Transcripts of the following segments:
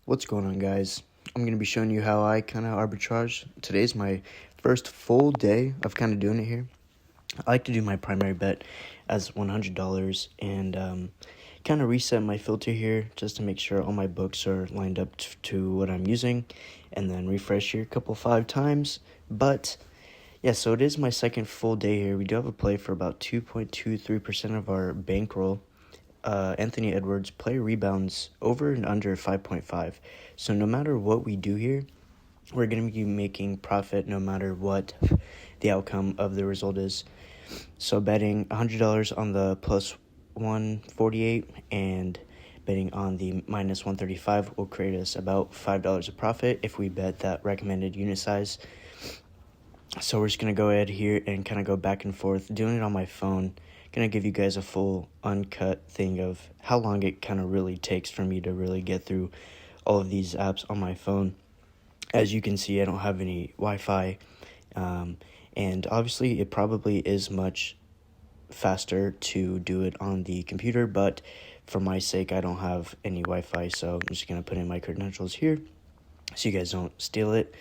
What's going on, guys? I'm going to be showing you how I kind of arbitrage. Today's my first full day of kind of doing it here. I like to do my primary bet as $100 and kind of reset my filter here just to make sure all my books are lined up to what I'm using, and then refresh here a 5 times. But yeah, so it is my second full day here. We do have a play for about 2.23% of our bankroll. Anthony Edwards player rebounds over and under 5.5. So no matter what we do here, we're going to be making profit no matter what the outcome of the result is. So betting $100 on the plus 148 and betting on the minus 135 will create us about $5 of profit if we bet that recommended unit size. So we're just going to go ahead here and kind of go back and forth, doing it on my phone. Going to give you guys a full uncut thing of how long it kind of really takes for me to really get through all of these apps on my phone. As you can see, I don't have any Wi-Fi, and obviously it probably is much faster to do it on the computer, but for my sake, I don't have any Wi-Fi, so I'm just going to put in my credentials here so you guys don't steal it.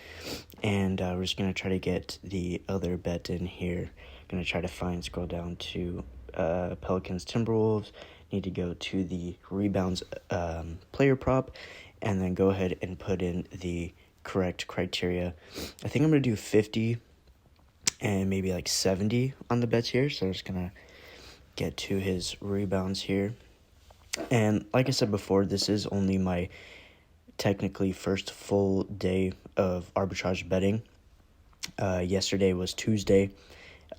And we're just going to try to get the other bet in here. Going to try to scroll down to Pelicans Timberwolves. Need to go to the rebounds player prop, and then go ahead and put in the correct criteria. I think I'm going to do 50 and maybe like 70 on the bets here. So I'm just going to get to his rebounds here. And like I said before, this is only my technically first full day of arbitrage betting. Yesterday was Tuesday.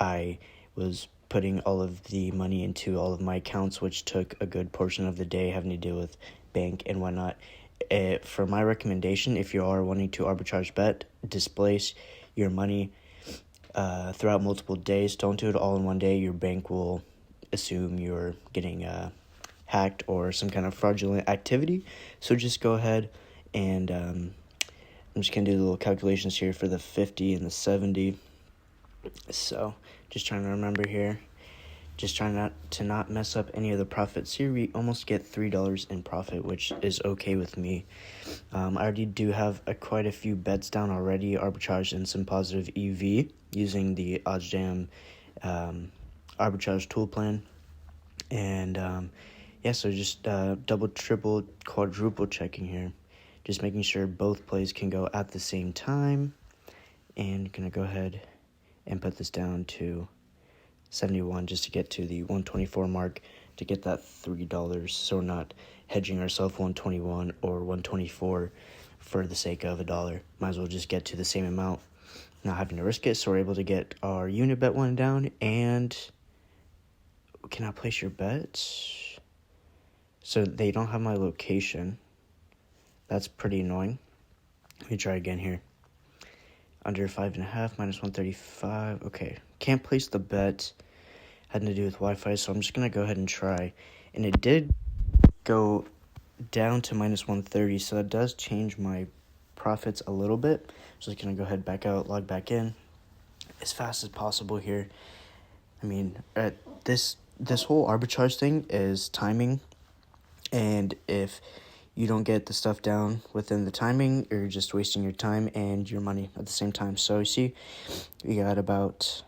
I was putting all of the money into all of my accounts, which took a good portion of the day, having to deal with bank and whatnot. For my recommendation, if you are wanting to arbitrage bet, displace your money throughout multiple days. Don't do it all in one day. Your bank will assume you're getting hacked or some kind of fraudulent activity. So just go ahead and I'm just going to do the little calculations here for the 50 and the 70. So just trying to remember here. Just trying not mess up any of the profits here. We almost get $3 in profit, which is okay with me. I already do have quite a few bets down already, arbitrage and some positive EV using the OddsJam Arbitrage Tool plan. And yeah, so just double, triple, quadruple checking here. Just making sure both plays can go at the same time. And gonna go ahead and put this down to 71 just to get to the 124 mark to get that $3, so we're not hedging ourselves 121 or 124 for the sake of $1. Might as well just get to the same amount, not having to risk it. So we're able to get our unit bet one down. And cannot place your bets, so they don't have my location. That's pretty annoying. Let me try again here. Under 5.5, minus 135. Okay, can't place the bet. Had to do with Wi-Fi, so I'm just going to go ahead and try. And it did go down to minus 130, so that does change my profits a little bit. So I'm just going to go ahead, back out, log back in as fast as possible here. I mean, this whole arbitrage thing is timing, and if you don't get the stuff down within the timing, you're just wasting your time and your money at the same time. So you see, we got about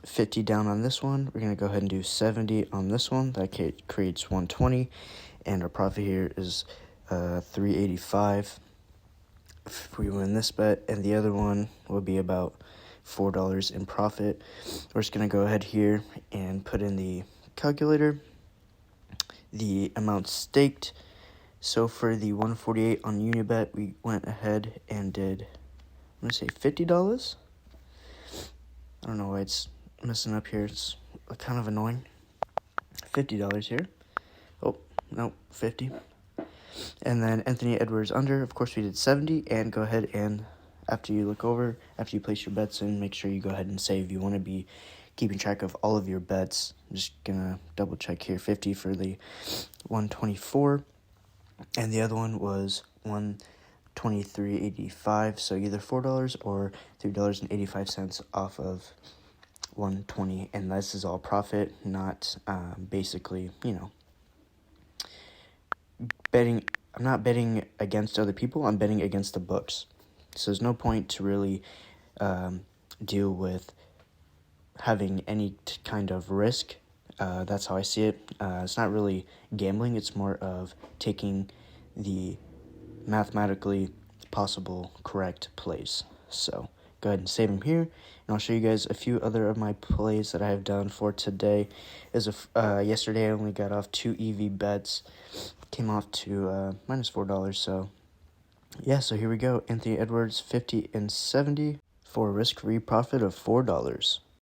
50 down on this one. We're going to go ahead and do 70 on this one. That creates 120, and our profit here is 385 if we win this bet, and the other one will be about $4 in profit. We're just going to go ahead here and put in the calculator the amount staked. So for the 148 on Unibet, we went ahead and did, I'm going to say $50. I don't know why it's messing up here. It's kind of annoying. $50 here. Oh, no, 50. And then Anthony Edwards under. Of course, we did 70. And go ahead and, after you place your bets in, make sure you go ahead and save. You want to be keeping track of all of your bets. I'm just going to double check here. 50 for the 124. And the other one was $123.85, so either $4 or $3.85 off of 120, and this is all profit, not basically, betting I'm not betting against other people, I'm betting against the books. So there's no point to really deal with having any kind of risk. That's how I see it. It's not really gambling, it's more of taking the mathematically possible correct plays. So go ahead and save them here, and I'll show you guys a few other of my plays that I have done for today. Yesterday I only got off 2 EV bets, came off to minus $4. So yeah, so here we go. Anthony Edwards 50 and 70 for a risk-free profit of $4.